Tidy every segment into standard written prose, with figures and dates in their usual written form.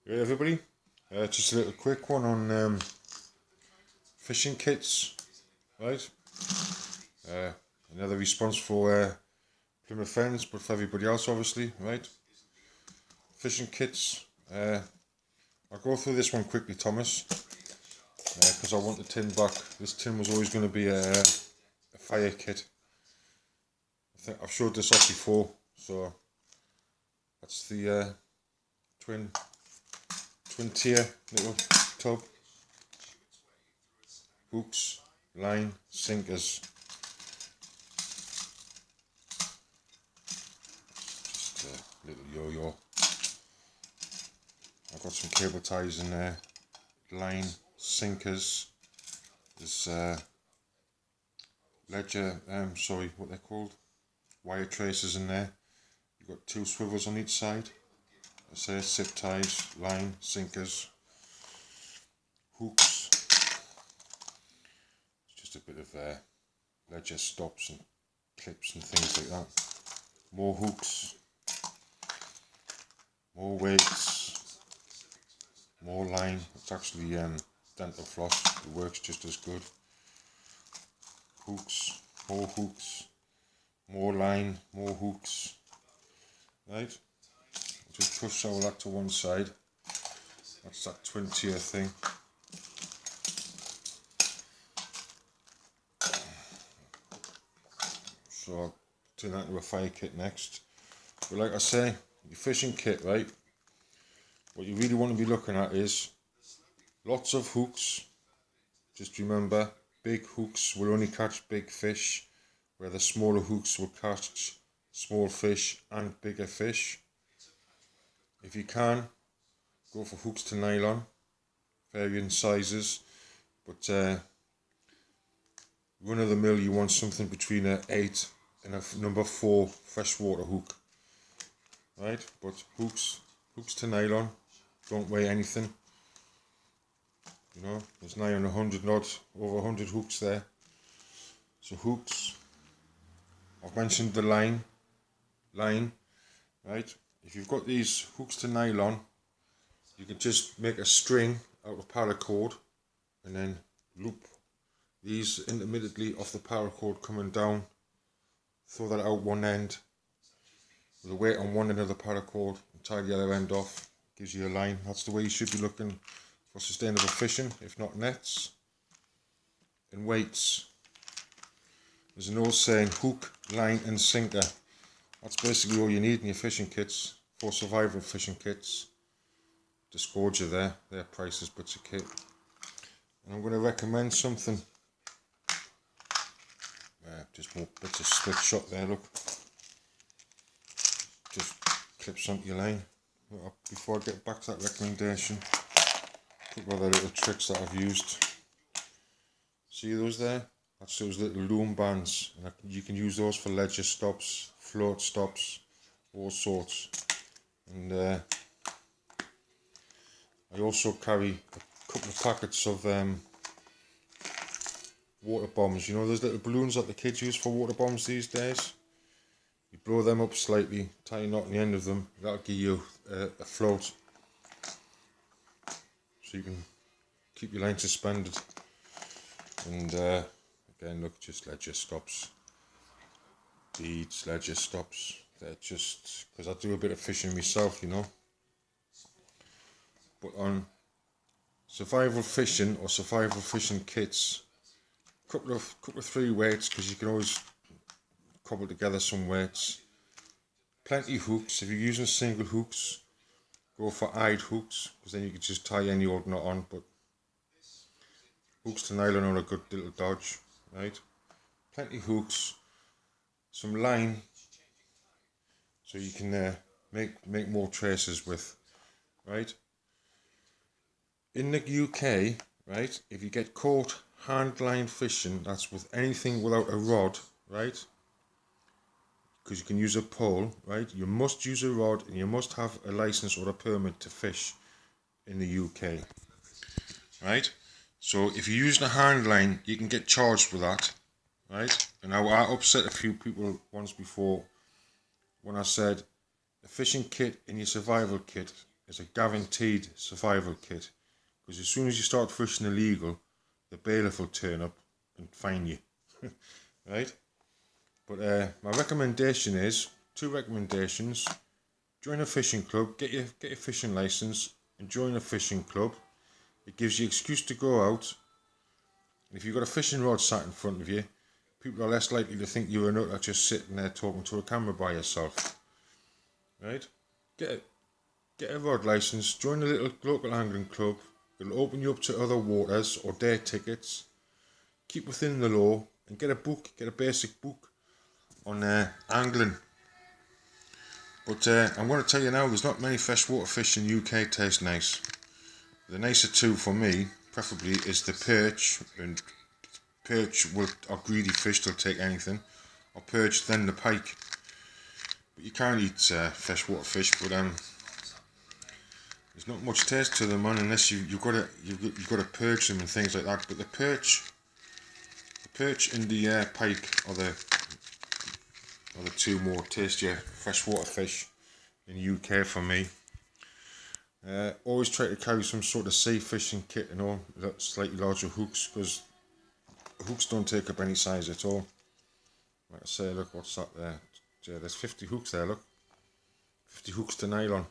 Hey everybody, just a little quick one on fishing kits, right? Another response for Plymouth Friends, but for everybody else obviously, right? Fishing kits, I'll go through this one quickly, Thomas, because I want the tin back. This tin was always going to be a fire kit. I think I've showed this off before, so that's the twin tier little tub. Hooks, line, sinkers. Just a little yo-yo. I've got some cable ties in there. Line, sinkers. There's ledger, what they're called. Wire traces in there. You've got two swivels on each side. I say zip ties, line, sinkers, hooks. Just a bit of ledger stops and clips and things like that. More hooks, more weights, more line. It's actually dental floss. It works just as good. Hooks, more line, more hooks. Right. Just push all that to one side. That's that twin tier thing. So I'll turn that into a fire kit next. But like I say, your fishing kit, right? What you really want to be looking at is lots of hooks. Just remember, big hooks will only catch big fish, where the smaller hooks will catch small fish and bigger fish. If you can, go for hooks to nylon, varying sizes, but run of the mill you want something between an 8 and a number 4 freshwater hook, right? But hooks to nylon, don't weigh anything. You know, there's nigh on 100 knots, over 100 hooks there. So hooks, I've mentioned the line, right? If you've got these hooks to nylon, you can just make a string out of paracord and then loop these intermittently off the paracord coming down, throw that out one end with a weight on one end of the paracord and tie the other end off, gives you a line. That's the way you should be looking for sustainable fishing, if not nets. And weights, there's an old saying, hook, line and sinker. That's basically all you need in your fishing kits, for survival fishing kits. Disgorger there, their prices puts a kit. And I'm going to recommend something. Just more bits of split shot there, look. Just clips onto your line. Before I get back to that recommendation, a couple of other little tricks that I've used. See those there? That's those little loom bands. And you can use those for ledger stops, float stops, all sorts. And I also carry a couple of packets of water bombs. You know those little balloons that the kids use for water bombs these days? You blow them up slightly, tie a knot on the end of them, that'll give you a float. So you can keep your line suspended. And again, look, just ledger stops. Beads, ledger stops. They're just, because I do a bit of fishing myself, you know. But on survival fishing or survival fishing kits, couple of 3 weights, because you can always cobble together some weights. Plenty hooks. If you're using single hooks, go for eyed hooks, because then you can just tie any old knot on. But hooks to nylon are a good little dodge, right? Plenty hooks, some line, so you can make more traces with, right? In the UK, right, if you get caught hand line fishing, that's with anything without a rod, right? Because you can use a pole, right? You must use a rod and you must have a license or a permit to fish in the UK, right? So if you're using a hand line, you can get charged with that, right? And I upset a few people once before when I said a fishing kit in your survival kit is a guaranteed survival kit, because as soon as you start fishing illegal, the bailiff will turn up and fine you. Right? But my recommendation is, two recommendations: join a fishing club, get your fishing license and join a fishing club. It gives you an excuse to go out. And if you've got a fishing rod sat in front of you, people are less likely to think you're a nut just sitting there talking to a camera by yourself. Right? Get a rod license, join a little local angling club. It'll open you up to other waters or day tickets. Keep within the law and get a book, get a basic book on angling. But I'm going to tell you now, there's not many freshwater fish in the UK taste nice. The nicer two for me, preferably, is the perch. And perch are greedy fish, they'll take anything. Or perch, then the pike. But you can't eat freshwater fish, but there's not much taste to them, man, unless you've got to purge them and things like that. But the perch and the pike are the two more tastier freshwater fish in the UK for me. Always try to carry some sort of sea fishing kit, you know, slightly larger hooks, because hooks don't take up any size at all. Like I say, look, what's that there? Yeah, there's 50 hooks there, look. 50 hooks to nylon.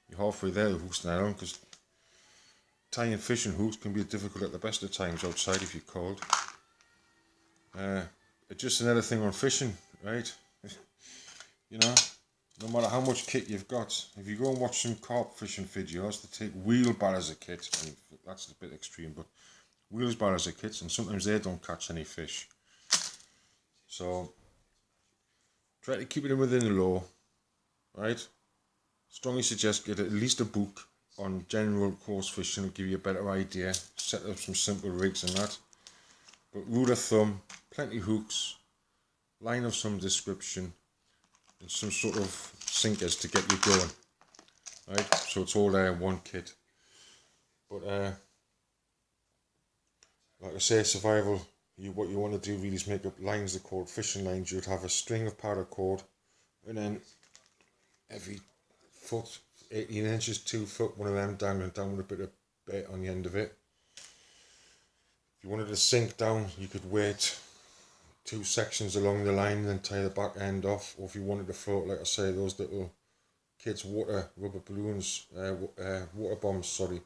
You're halfway there with hooks to nylon, because tying fishing hooks can be difficult at the best of times outside if you're cold. It's just another thing on fishing, right? You know, no matter how much kit you've got, if you go and watch some carp fishing videos, they take wheelbarrows of kit, and that's a bit extreme, but wheelbarrows of kits, and sometimes they don't catch any fish. So try to keep it within the law, right? Strongly suggest get at least a book on general course fishing, will give you a better idea. Set up some simple rigs and that. But rule of thumb, plenty hooks, line of some description, and some sort of sinkers to get you going. Right, so it's all there in one kit. But like I say, survival, what you want to do really is make up lines. They're called fishing lines. You'd have a string of paracord, and then every foot, 18 inches, 2 foot, one of them dangling down with a bit of bait on the end of it. If you wanted to sink down, you could weight 2 sections along the line and then tie the back end off. Or if you wanted to float, like I say, those little kids' water rubber balloons, water bombs, sorry,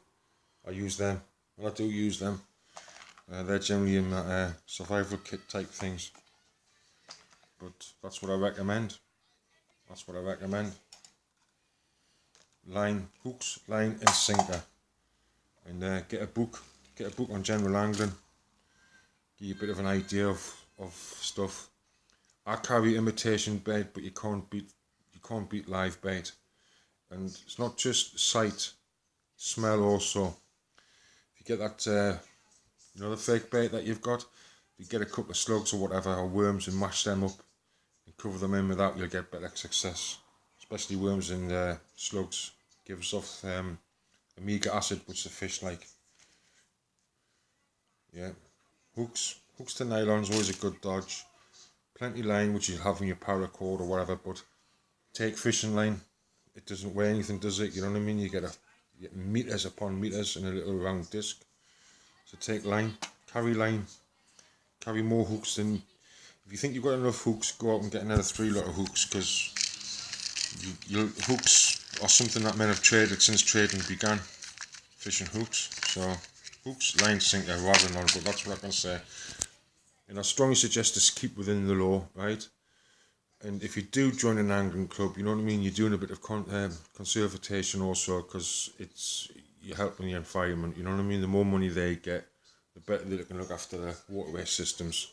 I use them. And I do use them. They're generally in that survival kit type things. But that's what I recommend. That's what I recommend. Line, hooks, line and sinker. And get a book on general angling. Give you a bit of an idea of stuff. I carry imitation bait, but you can't beat live bait. And it's not just sight, smell also. If you get that you know, the fake bait that you've got, if you get a couple of slugs or whatever, or worms, and mash them up and cover them in with that, you'll get better success. Especially worms and slugs. Gives off omega acid, which the fish like. Yeah, hooks to nylon is always a good dodge. Plenty line, which you'll have in your paracord or whatever, but take fishing line. It doesn't weigh anything, does it? You know what I mean? You get meters upon meters in a little round disc. So take line, carry more hooks than. If you think you've got enough hooks, go out and get another 3 lot of hooks, because hooks are something that men have traded since trading began. Fishing hooks. So hooks, line, sinker, rod and all, but that's what I can say. And I strongly suggest to keep within the law, right? And if you do join an angling club, you know what I mean, you're doing a bit of conservation also, because you're helping the environment, you know what I mean? The more money they get, the better they can look after the waterway systems.